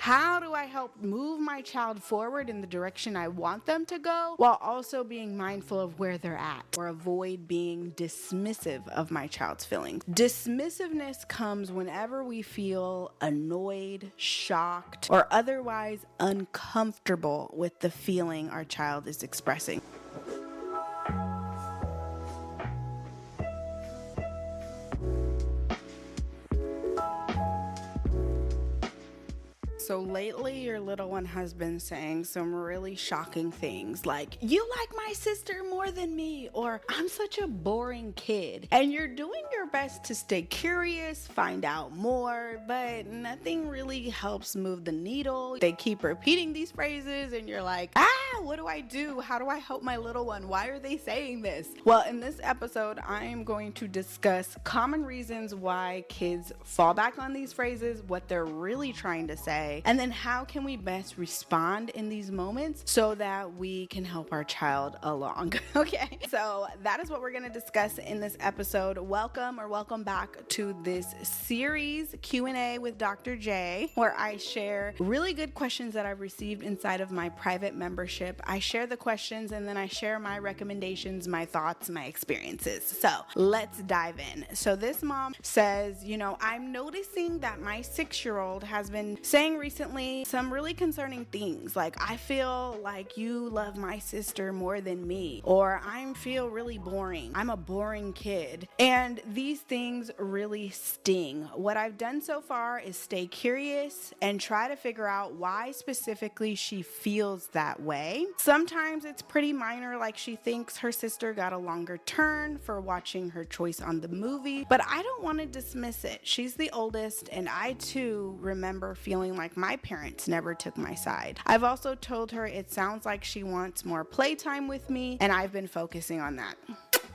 How do I help move my child forward in the direction I want them to go while also being mindful of where they're at, or avoid being dismissive of my child's feelings? Dismissiveness comes whenever we feel annoyed, shocked, or otherwise uncomfortable with the feeling our child is expressing. So lately, your little one has been saying some really shocking things like, "You like my sister more than me," or "I'm such a boring kid." And you're doing your best to stay curious, find out more, but nothing really helps move the needle. They keep repeating these phrases, and you're like, what do I do? How do I help my little one? Why are they saying this? Well, in this episode, I am going to discuss common reasons why kids fall back on these phrases, what they're really trying to say, and then how can we best respond in these moments so that we can help our child along. Okay, so that is what we're going to discuss in this episode. Welcome back to this series, Q&A with Dr. J, where I share really good questions that I've received inside of my private membership. I share the questions and then I share my recommendations, my thoughts, my experiences. So let's dive in. So this mom says, I'm noticing that my 6-year-old has been saying recently some really concerning things, like, "I feel like you love my sister more than me," or "I feel really boring. I'm a boring kid." And these things really sting. What I've done so far is stay curious and try to figure out why specifically she feels that way. Sometimes it's pretty minor, like she thinks her sister got a longer turn for watching her choice on the movie, but I don't want to dismiss it. She's the oldest, and I too remember feeling like my parents never took my side. I've also told her it sounds like she wants more playtime with me, and I've been focusing on that.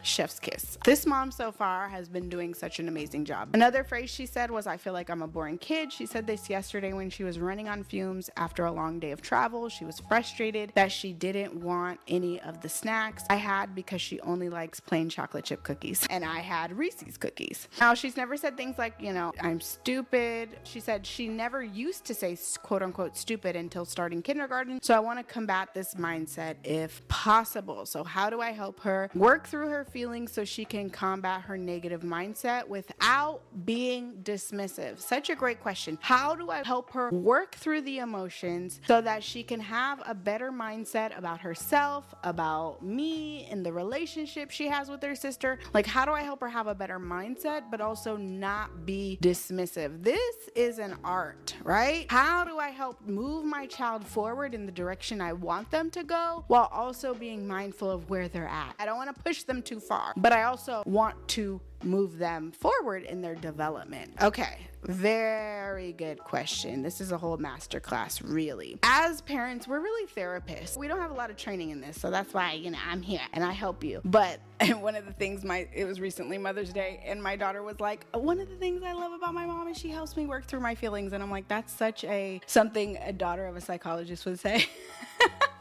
Chef's kiss. This mom so far has been doing such an amazing job. Another phrase she said was, "I feel like I'm a boring kid." She said this yesterday when she was running on fumes after a long day of travel. She was frustrated that she didn't want any of the snacks I had because she only likes plain chocolate chip cookies, and I had Reese's cookies. Now, she's never said things like, "I'm stupid." She said she never used to say quote unquote stupid until starting kindergarten. So I want to combat this mindset if possible. So how do I help her work through her feelings so she can combat her negative mindset without being dismissive? Such a great question. How do I help her work through the emotions so that she can have a better mindset about herself, about me, and the relationship she has with her sister? Like, how do I help her have a better mindset but also not be dismissive? This is an art, right? How do I help move my child forward in the direction I want them to go while also being mindful of where they're at? I don't want to push them too far, but I also want to move them forward in their development. Okay, very good question. This is a whole masterclass, really. As parents, we're really therapists. We don't have a lot of training in this, so that's why, I'm here and I help you. But one of the things, it was recently Mother's Day, and my daughter was like, "One of the things I love about my mom is she helps me work through my feelings." And I'm like, that's such something a daughter of a psychologist would say.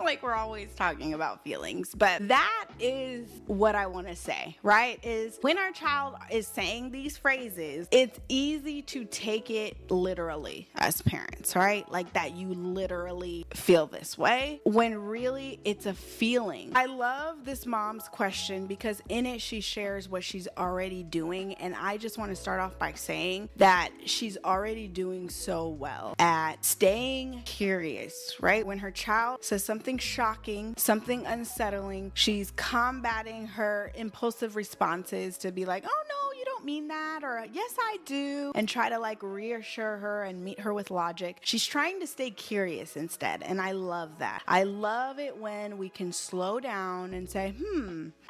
Like, we're always talking about feelings, but that is what I want to say, right? Is when our child is saying these phrases, it's easy to take it literally as parents, right? Like that you literally feel this way when really it's a feeling. I love this mom's question because in it she shares what she's already doing, and I just want to start off by saying that she's already doing so well at staying curious, right? When her child says something shocking, something unsettling, she's combating her impulsive responses to be like, "Oh no, you don't mean that," or "Yes, I do," and try to reassure her and meet her with logic. She's trying to stay curious instead, and I love that. I love it when we can slow down and say,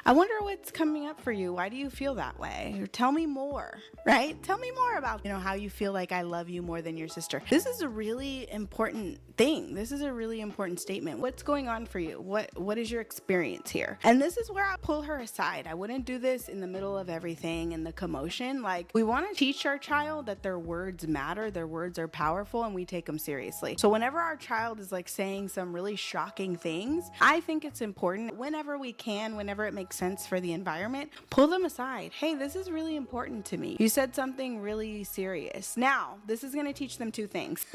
I wonder what's coming up for you. Why do you feel that way? Or tell me more, right? Tell me more about, how you feel like I love you more than your sister. This is a really important thing. This is a really important statement. What's going on for you? What is your experience here? And this is where I pull her aside. I wouldn't do this in the middle of everything, in the emotion. Like, we want to teach our child that their words matter, their words are powerful, and we take them seriously. So whenever our child is like saying some really shocking things, I think it's important, whenever we can, whenever it makes sense for the environment, pull them aside. Hey, this is really important to me. You said something really serious. Now, this is going to teach them two things.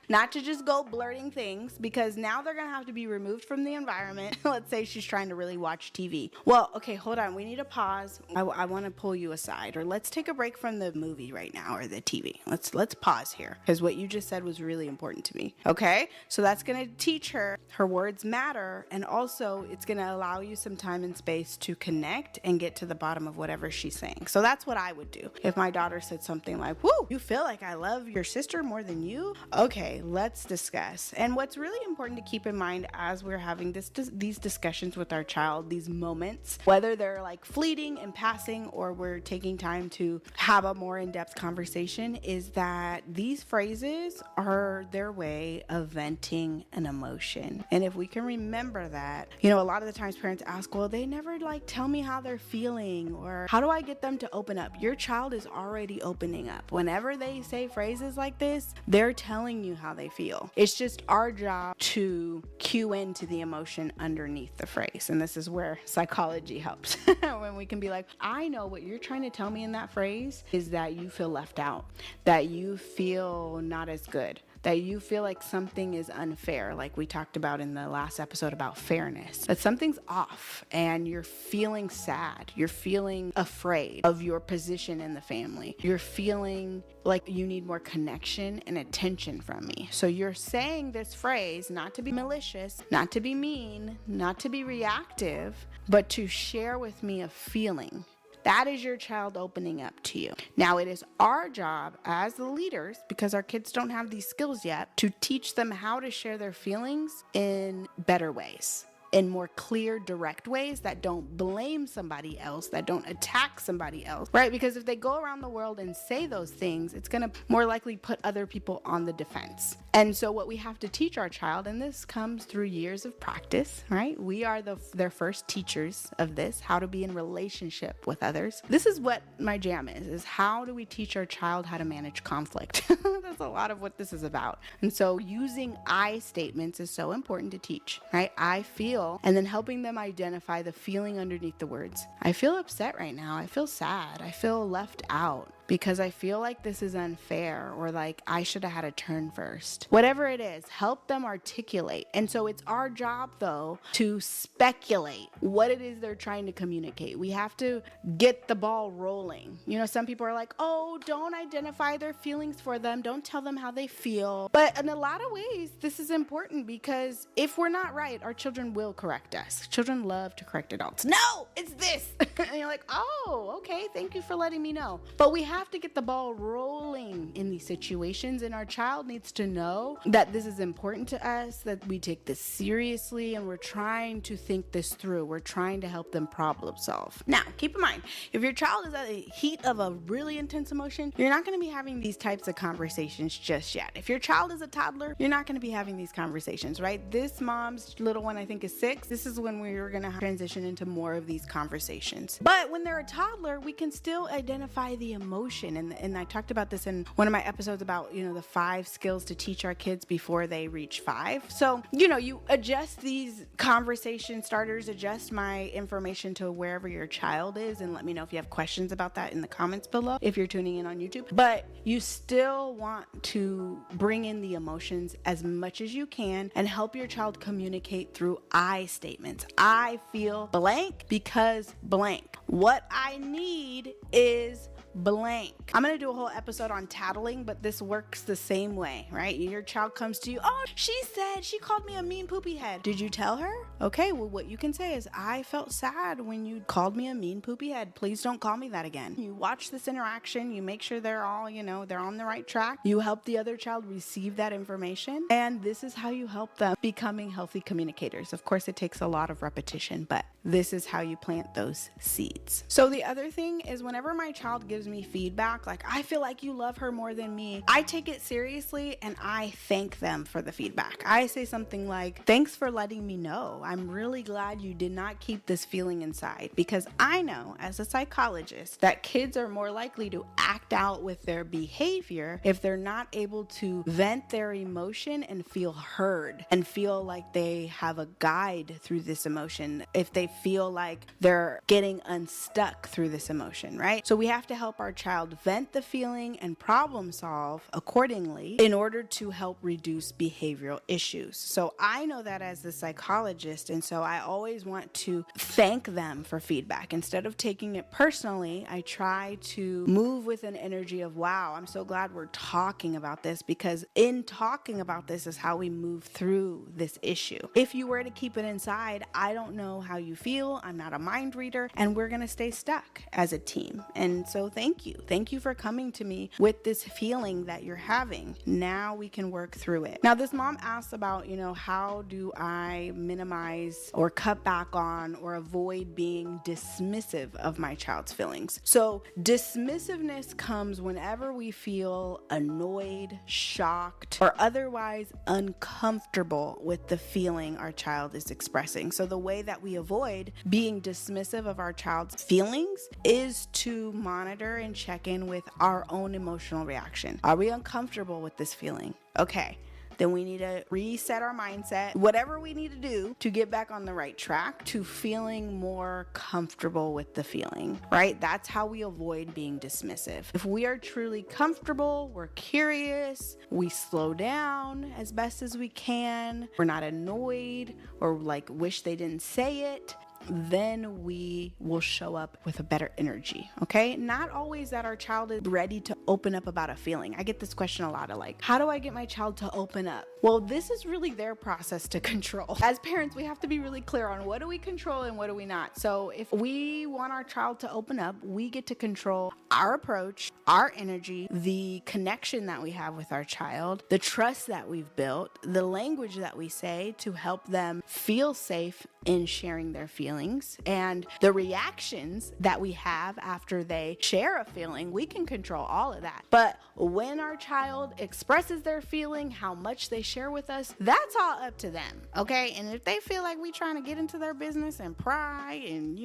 Not to just go blurting things, because now they're going to have to be removed from the environment. Let's say she's trying to really watch TV. Well, okay, hold on. We need to pause. I want to pull you aside, or let's take a break from the movie right now, or the TV. Let's pause here, because what you just said was really important to me. Okay? So that's going to teach her words matter, and also it's going to allow you some time and space to connect and get to the bottom of whatever she's saying. So that's what I would do. If my daughter said something like, "Woo, you feel like I love your sister more than you?" Okay, let's discuss. And what's really important to keep in mind as we're having these discussions with our child, these moments, whether they're like fleeting and passing or we're taking time to have a more in-depth conversation, is that these phrases are their way of venting an emotion. And if we can remember that, a lot of the times parents ask, well, they never like tell me how they're feeling, or how do I get them to open up? Your child is already opening up. Whenever they say phrases like this, they're telling you how they feel. It's just our job to cue into the emotion underneath the phrase. And this is where psychology helps. When we can be like, I know what you're trying to tell me in that phrase is that you feel left out, that you feel not as good, that you feel like something is unfair, like we talked about in the last episode about fairness, that something's off and you're feeling sad, you're feeling afraid of your position in the family, you're feeling like you need more connection and attention from me. So you're saying this phrase not to be malicious, not to be mean, not to be reactive, but to share with me a feeling. That is your child opening up to you. Now, it is our job as the leaders, because our kids don't have these skills yet, to teach them how to share their feelings in better ways, in more clear, direct ways that don't blame somebody else, that don't attack somebody else, right? Because if they go around the world and say those things, it's going to more likely put other people on the defense. And so what we have to teach our child, and this comes through years of practice, right? We are their first teachers of this, how to be in relationship with others. This is what my jam is how do we teach our child how to manage conflict? That's a lot of what this is about. And so using I statements is so important to teach, right? I feel, and then helping them identify the feeling underneath the words. I feel upset right now. I feel sad. I feel left out because I feel like this is unfair, or like I should have had a turn first. Whatever it is, help them articulate. And so it's our job, though, to speculate what it is they're trying to communicate. We have to get the ball rolling. Some people are like, oh, don't identify their feelings for them. Don't tell them how they feel. But in a lot of ways, this is important, because if we're not right, our children will correct us. Children love to correct adults. No, it's this. And you're like, oh, okay, thank you for letting me know. But we have to get the ball rolling in these situations, and our child needs to know that this is important to us, that we take this seriously, and we're trying to think this through. We're trying to help them problem solve. Now, keep in mind, if your child is at the heat of a really intense emotion, you're not going to be having these types of conversations just yet. If your child is a toddler, you're not going to be having these conversations, right? This mom's little one, I think, is 6. This is when we're going to transition into more of these conversations. But when they're a toddler, we can still identify the emotion. And I talked about this in one of my episodes about, the 5 skills to teach our kids before they reach 5. So, you adjust these conversation starters, adjust my information to wherever your child is, and let me know if you have questions about that in the comments below if you're tuning in on YouTube. But you still want to bring in the emotions as much as you can and help your child communicate through I statements. I feel blank because blank. What I need is blank. I'm going to do a whole episode on tattling, but this works the same way, right? Your child comes to you, oh, she called me a mean poopy head. Did you tell her? Okay, well, what you can say is, I felt sad when you called me a mean poopy head. Please don't call me that again. You watch this interaction, you make sure they're all, they're on the right track. You help the other child receive that information, and this is how you help them becoming healthy communicators. Of course, it takes a lot of repetition, but this is how you plant those seeds. So the other thing is, whenever my child gives gives me feedback, like, I feel like you love her more than me, I take it seriously and I thank them for the feedback. I say something like, thanks for letting me know. I'm really glad you did not keep this feeling inside, because I know as a psychologist that kids are more likely to act out with their behavior if they're not able to vent their emotion and feel heard and feel like they have a guide through this emotion, if they feel like they're getting unstuck through this emotion, right? So we have to help our child vent the feeling and problem solve accordingly in order to help reduce behavioral issues. So I know that as the psychologist, and so I always want to thank them for feedback. Instead of taking it personally, I try to move with an energy of, wow, I'm so glad we're talking about this, because in talking about this is how we move through this issue. If you were to keep it inside, I don't know how you feel. I'm not a mind reader, and we're going to stay stuck as a team. And so thank you. Thank you for coming to me with this feeling that you're having. Now we can work through it. Now, this mom asks about, how do I minimize or cut back on or avoid being dismissive of my child's feelings? So dismissiveness comes whenever we feel annoyed, shocked, or otherwise uncomfortable with the feeling our child is expressing. So the way that we avoid being dismissive of our child's feelings is to monitor and check in with our own emotional reaction. Are we uncomfortable with this feeling? Okay. Then we need to reset our mindset, whatever we need to do to get back on the right track to feeling more comfortable with the feeling, right? That's how we avoid being dismissive. If we are truly comfortable, we're curious, we slow down as best as we can, we're not annoyed or wish they didn't say it, then we will show up with a better energy, okay? Not always that our child is ready to open up about a feeling. I get this question a lot of how do I get my child to open up? Well, this is really their process to control. As parents, we have to be really clear on what do we control and what do we not. So if we want our child to open up, we get to control our approach, our energy, the connection that we have with our child, the trust that we've built, the language that we say to help them feel safe in sharing their feelings, and the reactions that we have after they share a feeling. We can control all of that. But when our child expresses their feeling, how much they share with us, that's all up to them, okay? And if they feel like we trying to get into their business and pry and,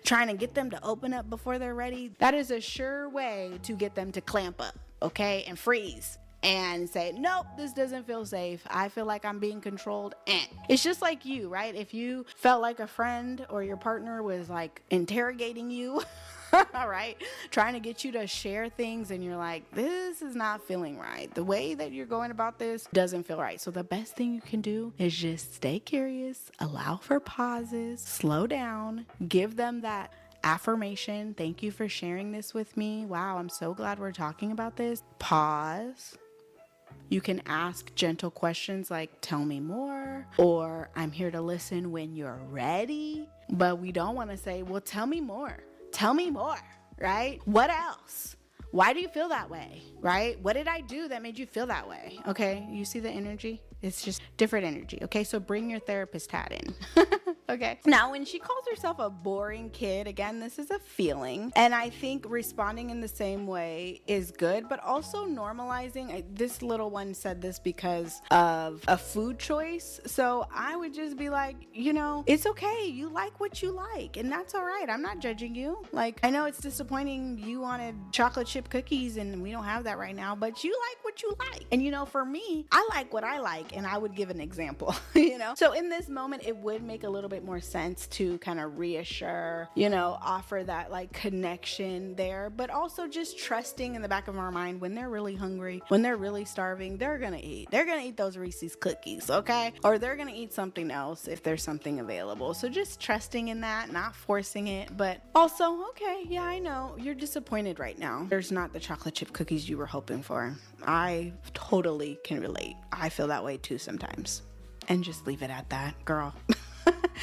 trying to get them to open up before they're ready, that is a sure way to get them to clamp up, okay, and freeze and say, nope, this doesn't feel safe. I feel like I'm being controlled. It's just like you, right? If you felt like a friend or your partner was interrogating you, all right, trying to get you to share things, and you're like, this is not feeling right. The way that you're going about this doesn't feel right. So the best thing you can do is just stay curious, allow for pauses, slow down, give them that affirmation. Thank you for sharing this with me. Wow, I'm so glad we're talking about this. Pause. You can ask gentle questions like, tell me more, or I'm here to listen when you're ready. But we don't want to say, well, tell me more. Tell me more, right? What else? Why do you feel that way, right? What did I do that made you feel that way? Okay, you see the energy? It's just different energy, okay? So bring your therapist hat in. Okay. Now, when she calls herself a boring kid, again, this is a feeling. And I think responding in the same way is good, but also normalizing. This little one said this because of a food choice. So I would just be like, it's okay. You like what you like, and that's all right. I'm not judging you. I know it's disappointing you wanted chocolate chip cookies and we don't have that right now, but you like what you like. And for me, I like what I like, and I would give an example, So in this moment, it would make a little bit more sense to kind of reassure, offer that connection there, but also just trusting in the back of our mind when they're really hungry, when they're really starving, they're gonna eat those Reese's cookies, okay? Or they're gonna eat something else if there's something available. So just trusting in that, not forcing it, but also, okay, yeah, I know you're disappointed right now. There's not the chocolate chip cookies you were hoping for. I totally can relate. I feel that way too sometimes. And just leave it at that, girl.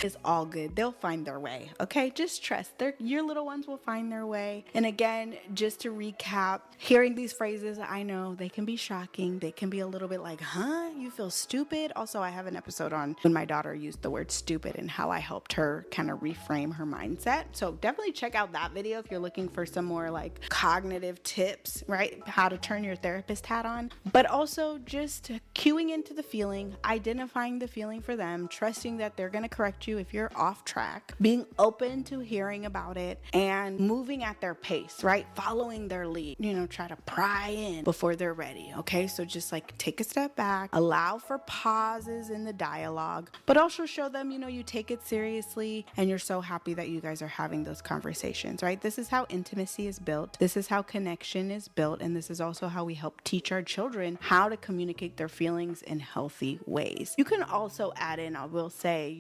It's all good. They'll find their way. Okay. Just trust your little ones will find their way. And again, just to recap, hearing these phrases, I know they can be shocking. They can be a little bit like, huh? You feel stupid? Also, I have an episode on when my daughter used the word stupid and how I helped her kind of reframe her mindset. So definitely check out that video if you're looking for some more like cognitive tips, right? How to turn your therapist hat on. But also just cueing into the feeling, identifying the feeling for them, trusting that they're going to correct you if you're off track, being open to hearing about it, and moving at their pace, right? Following their lead. Try to pry in before they're ready. Okay. So just like take a step back, allow for pauses in the dialogue, but also show them, you take it seriously and you're so happy that you guys are having those conversations, right? This is how intimacy is built. This is how connection is built. And this is also how we help teach our children how to communicate their feelings in healthy ways. You can also add in, I will say,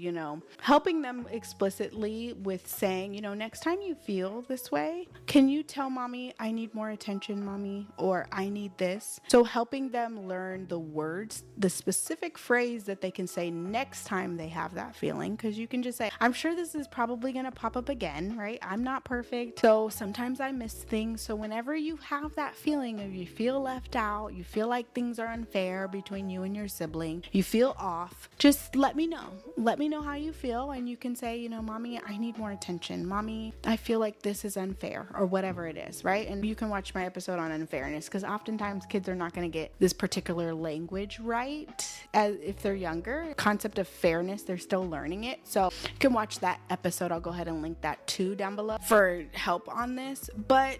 helping them explicitly with saying, next time you feel this way, can you tell mommy I need more attention, mommy, or I need this? So helping them learn the words, the specific phrase that they can say next time they have that feeling. Because you can just say, I'm sure this is probably going to pop up again, right? I'm not perfect. So sometimes I miss things. So whenever you have that feeling of you feel left out, you feel like things are unfair between you and your sibling, you feel off, just let me know. Let me know how you feel. And you can say, mommy, I need more attention. Mommy, I feel like this is unfair, or whatever it is, right? And you can watch my episode on unfairness, because oftentimes kids are not going to get this particular language right as if they're younger. Concept of fairness, they're still learning it. So you can watch that episode. I'll go ahead and link that too down below for help on this. But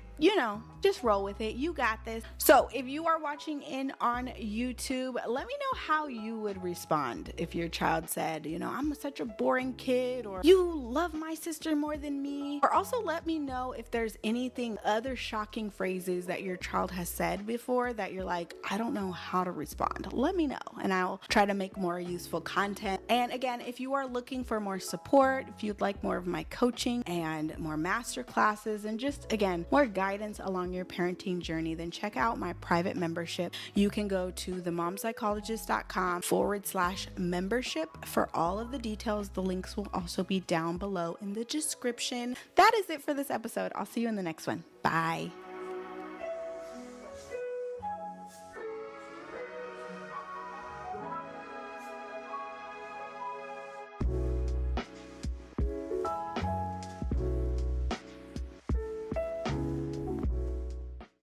just roll with it. You got this. So if you are watching in on YouTube, let me know how you would respond if your child said, I'm such a boring kid, or you love my sister more than me. Or also let me know if there's anything, other shocking phrases that your child has said before that you're like, I don't know how to respond. Let me know and I'll try to make more useful content. And again, if you are looking for more support, if you'd like more of my coaching and more master classes and just, again, more guidance along your parenting journey, then check out my private membership. You can go to themomspsychologist.com/membership for all of the details. The links will also be down below in the description. That is it for this episode. I'll see you in the next one. Bye.